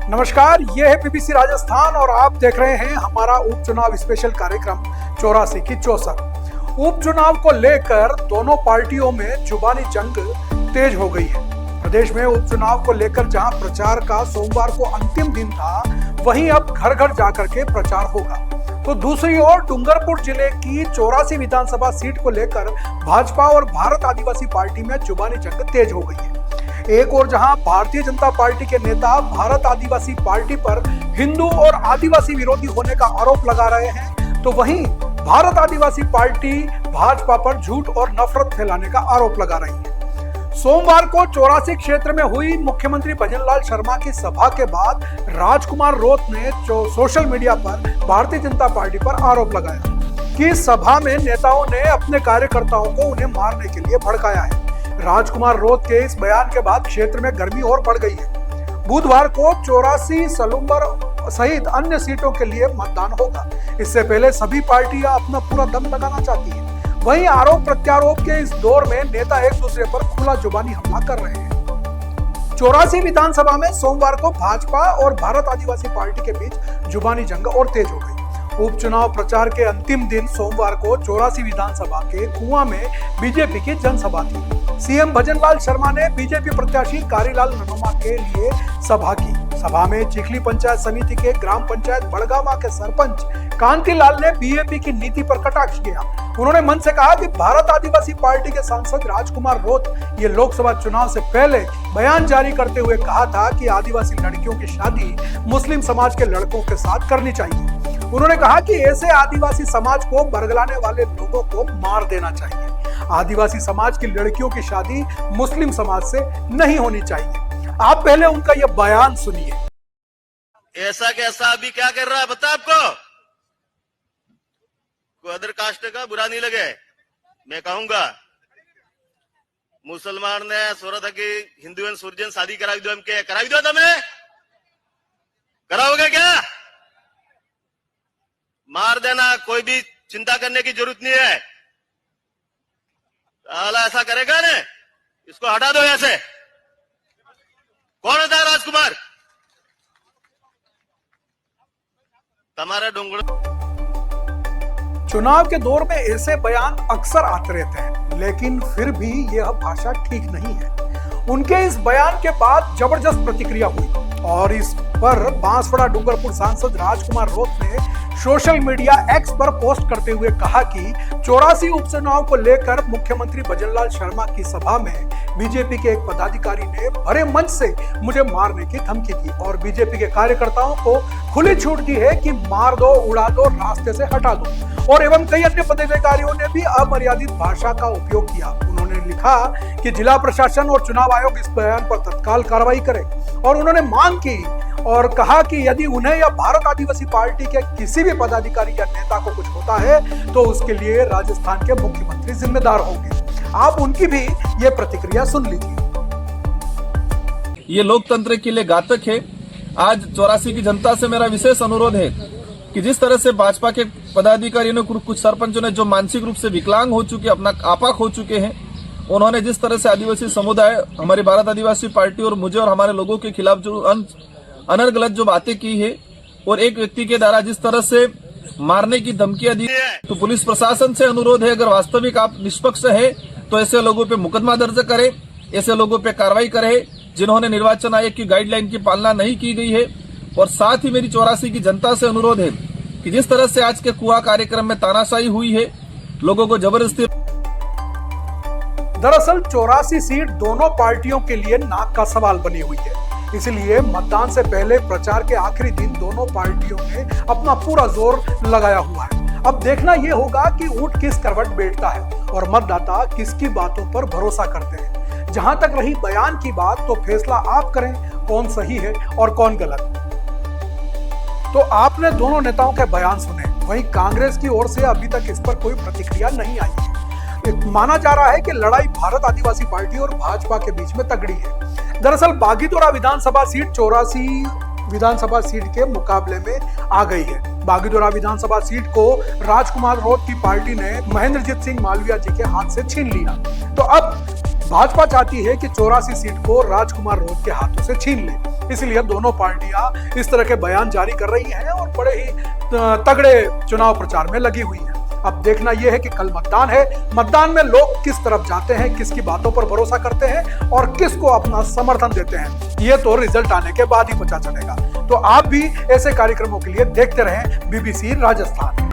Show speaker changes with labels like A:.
A: नमस्कार, ये है बीबीसी राजस्थान और आप देख रहे हैं हमारा उपचुनाव स्पेशल कार्यक्रम 84 की 64। उपचुनाव को लेकर दोनों पार्टियों में जुबानी जंग तेज हो गई है। प्रदेश में उपचुनाव को लेकर जहां प्रचार का सोमवार को अंतिम दिन था, वहीं अब घर घर जाकर के प्रचार होगा। तो दूसरी ओर डूंगरपुर जिले की 84 विधानसभा सीट को लेकर भाजपा और भारत आदिवासी पार्टी में जुबानी जंग तेज हो गई है। एक और जहां भारतीय जनता पार्टी के नेता भारत आदिवासी पार्टी पर हिंदू और आदिवासी विरोधी होने का आरोप लगा रहे हैं, तो वहीं भारत आदिवासी पार्टी भाजपा पर झूठ और नफरत फैलाने का आरोप लगा रही है। सोमवार को 84 क्षेत्र में हुई मुख्यमंत्री भजनलाल शर्मा की सभा के बाद राजकुमार रोत ने सोशल मीडिया पर भारतीय जनता पार्टी पर आरोप लगाया कि सभा में नेताओं ने अपने कार्यकर्ताओं को उन्हें मारने के लिए भड़काया है। राजकुमार रोत के इस बयान के बाद क्षेत्र में गर्मी और बढ़ गई है। बुधवार को 84 सलूम्बर सहित अन्य सीटों के लिए मतदान होगा। इससे पहले सभी पार्टियां अपना पूरा दम लगाना चाहती हैं। वहीं आरोप प्रत्यारोप के इस दौर में नेता एक दूसरे पर खुला जुबानी हमला कर रहे हैं। 84 विधानसभा में सोमवार को भाजपा और भारत आदिवासी पार्टी के बीच जुबानी जंग और तेज हो गई। उपचुनाव प्रचार के अंतिम दिन सोमवार को 84 विधानसभा के कुआं में बीजेपी की जनसभा थी। सीएम भजनलाल शर्मा ने बीजेपी प्रत्याशी कारीलाल ननोमा के लिए सभा की। सभा में चिखली पंचायत समिति के ग्राम पंचायत बड़गामा के सरपंच कांतिलाल ने बीजेपी की नीति पर कटाक्ष किया। उन्होंने मंच से कहा कि भारत आदिवासी पार्टी के सांसद राजकुमार रोत ये लोकसभा चुनाव से पहले बयान जारी करते हुए कहा था कि आदिवासी लड़कियों की शादी मुस्लिम समाज के लड़कों के साथ करनी चाहिए। उन्होंने कहा कि ऐसे आदिवासी समाज को बरगलाने वाले लोगों को मार देना चाहिए। आदिवासी समाज की लड़कियों की शादी मुस्लिम समाज से नहीं होनी चाहिए। आप पहले उनका यह बयान सुनिए।
B: ऐसा कैसा अभी क्या कर रहा है बता आपको? कोई अदर कास्ट का बुरा नहीं लगे, मैं कहूंगा मुसलमान ने सोरा था कि हिंदू सूर्यन शादी करावी दो, के करावी दो, तमें कराओगे क्या? मार देना, कोई भी चिंता करने की जरूरत नहीं है। साला ऐसा करेगा ने, इसको हटा दो ऐसे। कौन होता है राजकुमार? तुम्हारा डोंगड़।
A: चुनाव के दौर में ऐसे बयान अक्सर आते रहते हैं, लेकिन फिर भी यह भाषा ठीक नहीं है। उनके इस बयान के बाद जबरदस्त प्रतिक्रिया हुई और इस पर बांसवाड़ा डूंगरपुर सांसद राजकुमार रोत ने सोशल मीडिया एक्स पर पोस्ट करते हुए कहा कि 84 उपचुनाव को लेकर मुख्यमंत्री भजनलाल शर्मा की सभा में बीजेपी के एक पदाधिकारी ने भरे मंच से मुझे मारने की धमकी दी और बीजेपी के कार्यकर्ताओं को खुली छूट दी है कि मार दो, उड़ा दो, रास्ते से हटा दो। और एवं कई अन्य पदाधिकारियों ने भी अमर्यादित भाषा का उपयोग किया। उन्होंने लिखा कि जिला प्रशासन और चुनाव आयोग इस बयान पर तत्काल कार्रवाई करे और उन्होंने मांग की और कहा कि यदि उन्हें या भारत आदिवासी पार्टी के किसी भी पदाधिकारी या नेता को कुछ होता है तो उसके लिए राजस्थान के मुख्यमंत्री जिम्मेदार होंगे। आप उनकी भी ये प्रतिक्रिया सुन लीजिए।
C: ये लोकतंत्र के लिए घातक है। आज 84 की जनता से मेरा विशेष अनुरोध है कि जिस तरह से भाजपा के पदाधिकारियों ने, कुछ सरपंचों ने जो मानसिक रूप से विकलांग हो चुके, अपना आपाक हो चुके हैं, उन्होंने जिस तरह से आदिवासी समुदाय, हमारी भारत आदिवासी पार्टी और मुझे और हमारे लोगों के खिलाफ जो अनर्गलत जो बातें की है और एक व्यक्ति के द्वारा जिस तरह से मारने की धमकियां दी, तो पुलिस प्रशासन से अनुरोध है, अगर वास्तविक आप निष्पक्ष है तो ऐसे लोगों पे मुकदमा दर्ज करें, ऐसे लोगों पे कार्रवाई करें जिन्होंने निर्वाचन आयोग की गाइडलाइन की पालना नहीं की गई है। और साथ ही मेरी 84 की जनता से अनुरोध है कि जिस तरह से आज के कुआं कार्यक्रम में तानाशाही हुई है, लोगों को जबरदस्ती।
A: दरअसल 84 सीट दोनों पार्टियों के लिए नाक का सवाल बनी हुई है। इसलिए मतदान से पहले प्रचार के आखिरी दिन दोनों पार्टियों ने अपना पूरा जोर लगाया हुआ है। अब देखना यह होगा कि ऊंट किस करवट बैठता है और मतदाता किसकी बातों पर भरोसा करते हैं। जहां तक रही बयान की बात, तो फैसला आप करें कौन सही है और कौन गलत। तो आपने दोनों नेताओं के बयान सुने। वहीं कांग्रेस की ओर से अभी तक इस पर कोई प्रतिक्रिया नहीं आई है। माना जा रहा है कि लड़ाई भारत आदिवासी पार्टी और भाजपा के बीच में तगड़ी है। दरअसल बागीदोरा विधानसभा सीट 84 विधानसभा सीट के मुकाबले में आ गई है। बागीदोरा विधानसभा सीट को राजकुमार रोत की पार्टी ने महेंद्रजीत सिंह मालविया जी के हाथ से छीन लिया। तो अब भाजपा चाहती है कि 84 सीट को राजकुमार रोज के हाथों से छीन ले, इसलिए दोनों पार्टियां इस तरह के बयान जारी कर रही हैं और बड़े ही तगड़े चुनाव प्रचार में लगी हुई हैं। अब देखना यह है कि कल मतदान है, मतदान में लोग किस तरफ जाते हैं, किसकी बातों पर भरोसा करते हैं और किसको अपना समर्थन देते हैं, ये तो रिजल्ट आने के बाद ही पता चलेगा। तो आप भी ऐसे कार्यक्रमों के लिए देखते रहें BBC राजस्थान।